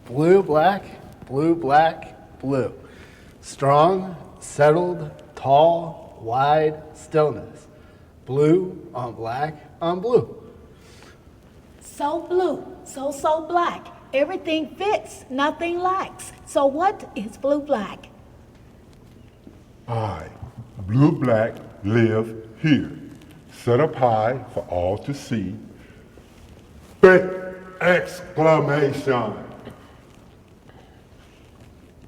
Blue, black, blue, black, blue. Strong, settled, tall, wide, stillness. Blue on black on blue. So blue, so black. Everything fits, nothing lacks. So what is blue black? I, blue black, live here, set up high for all to see. Big exclamation.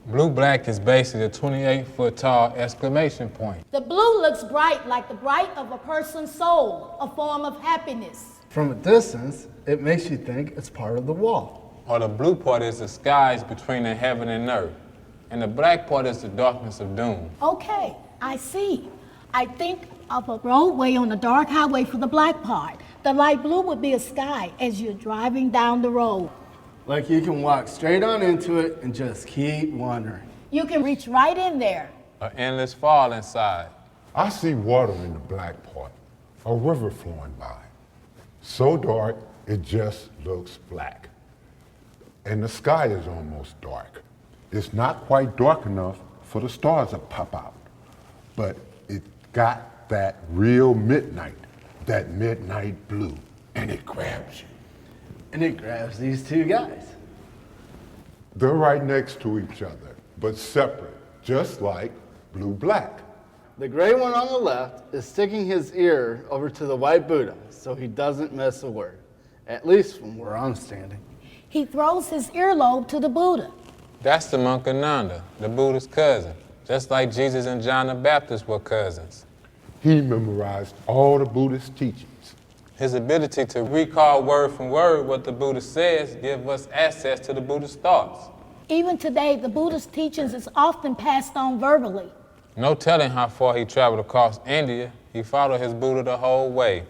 Blue black is basically a 28-foot tall exclamation point. The blue looks bright like the bright of a person's soul, a form of happiness. From a distance, it makes you think it's part of the wall. Or the blue part is the skies between the heaven and earth. And the black part is the darkness of doom. Okay, I see. I think of a roadway on a dark highway for the black part. The light blue would be a sky as you're driving down the road. Like you can walk straight on into it and just keep wandering. You can reach right in there. An endless fall inside. I see water in the black part, a river flowing by. So dark, it just looks black. And the sky is almost dark. It's not quite dark enough for the stars to pop out, but it got that real midnight, that midnight blue, and it grabs you. And it grabs these two guys. They're right next to each other, but separate, just like blue-black. The gray one on the left is sticking his ear over to the white Buddha so he doesn't miss a word, at least from where I'm standing. He throws his earlobe to the Buddha. That's the monk Ananda, the Buddha's cousin, just like Jesus and John the Baptist were cousins. He memorized all the Buddhist teachings. His ability to recall word from word what the Buddha says gives us access to the Buddha's thoughts. Even today, the Buddha's teachings is often passed on verbally. No telling how far he traveled across India. He followed his Buddha the whole way.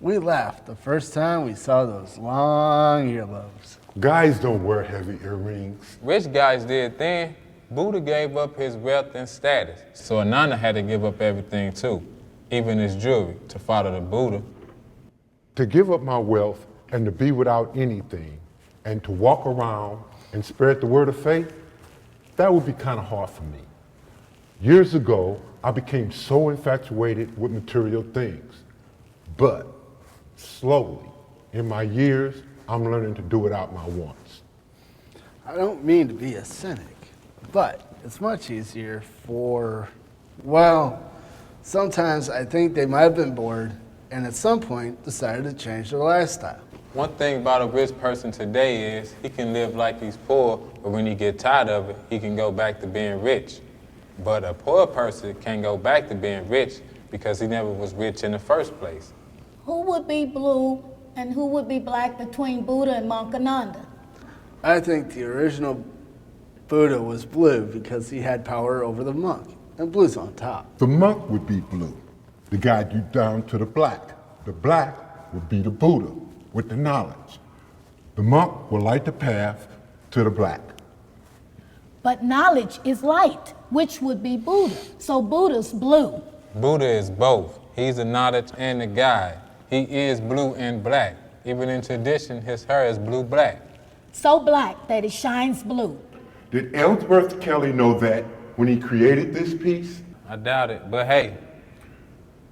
We laughed the first time we saw those long earlobes. Guys don't wear heavy earrings. Rich guys did then. Buddha gave up his wealth and status, so Ananda had to give up everything too, even his jewelry, to follow the Buddha. To give up my wealth and to be without anything and to walk around and spread the word of faith, that would be kind of hard for me. Years ago, I became so infatuated with material things. But slowly, in my years, I'm learning to do without my wants. I don't mean to be a cynic, but it's much easier for, well, sometimes I think they might have been bored and at some point decided to change their lifestyle. One thing about a rich person today is he can live like he's poor, but when he gets tired of it, he can go back to being rich. But a poor person can't go back to being rich because he never was rich in the first place. Who would be blue and who would be black between Buddha and Monk Ananda? I think the original Buddha was blue because he had power over the monk, and blue's on top. The monk would be blue, to guide you down to the black. The black would be the Buddha with the knowledge. The monk will light the path to the black. But knowledge is light, which would be Buddha. So Buddha's blue. Buddha is both. He's the knowledge and the guide. He is blue and black. Even in tradition, his hair is blue-black. So black that it shines blue. Did Ellsworth Kelly know that when he created this piece? I doubt it, but hey.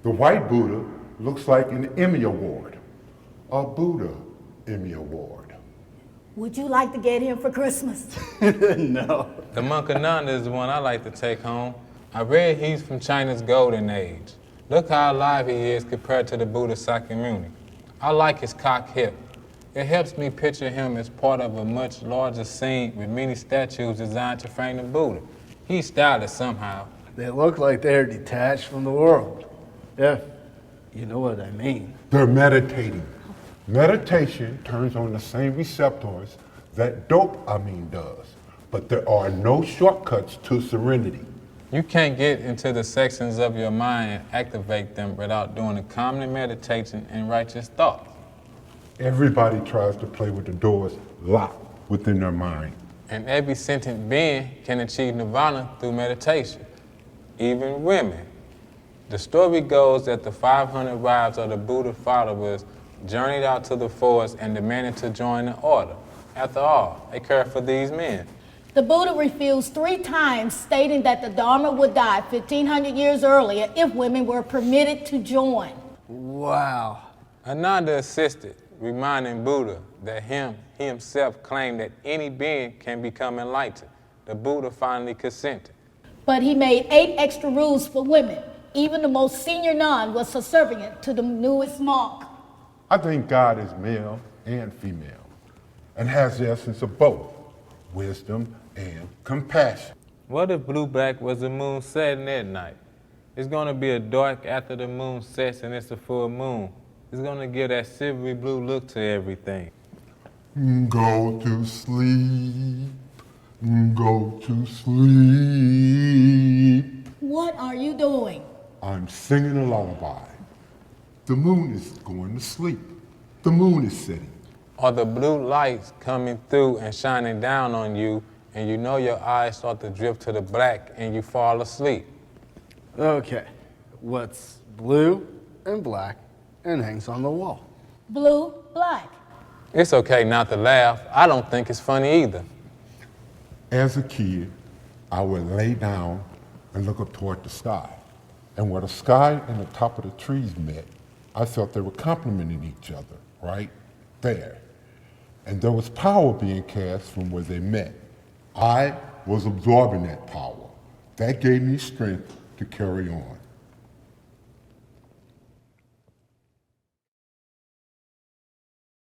The white Buddha looks like an Emmy Award, a Buddha Emmy Award. Would you like to get him for Christmas? No. The monk Ananda is the one I like to take home. I read he's from China's golden age. Look how alive he is compared to the Buddha Sakyamuni. I like his cock hip. It helps me picture him as part of a much larger scene with many statues designed to frame the Buddha. He's stylish somehow. They look like they're detached from the world. Yeah, you know what I mean. They're meditating. Meditation turns on the same receptors that dopamine does, but there are no shortcuts to serenity. You can't get into the sections of your mind and activate them without doing a calming meditation and righteous thoughts. Everybody tries to play with the doors locked within their mind. And every sentient being can achieve nirvana through meditation, even women. The story goes that the 500 wives of the Buddha followers journeyed out to the forest and demanded to join the order. After all, they care for these men. The Buddha refused 3 times, stating that the Dharma would die 1,500 years earlier if women were permitted to join. Wow. Ananda assisted, reminding Buddha that he himself claimed that any being can become enlightened. The Buddha finally consented. But he made 8 extra rules for women. Even the most senior nun was subservient to the newest monk. I think God is male and female and has the essence of both, wisdom and compassion. What if blue black was the moon setting at night? It's gonna be a dark after the moon sets and it's a full moon. It's gonna give that silvery blue look to everything. Go to sleep, go to sleep. What are you doing? I'm singing a lullaby. The moon is going to sleep. The moon is setting. Or the blue lights coming through and shining down on you, and you know your eyes start to drift to the black and you fall asleep. Okay, what's blue and black and hangs on the wall? Blue, black. It's okay not to laugh. I don't think it's funny either. As a kid, I would lay down and look up toward the sky. And where the sky and the top of the trees met, I felt they were complementing each other, right there. And there was power being cast from where they met. I was absorbing that power. That gave me strength to carry on.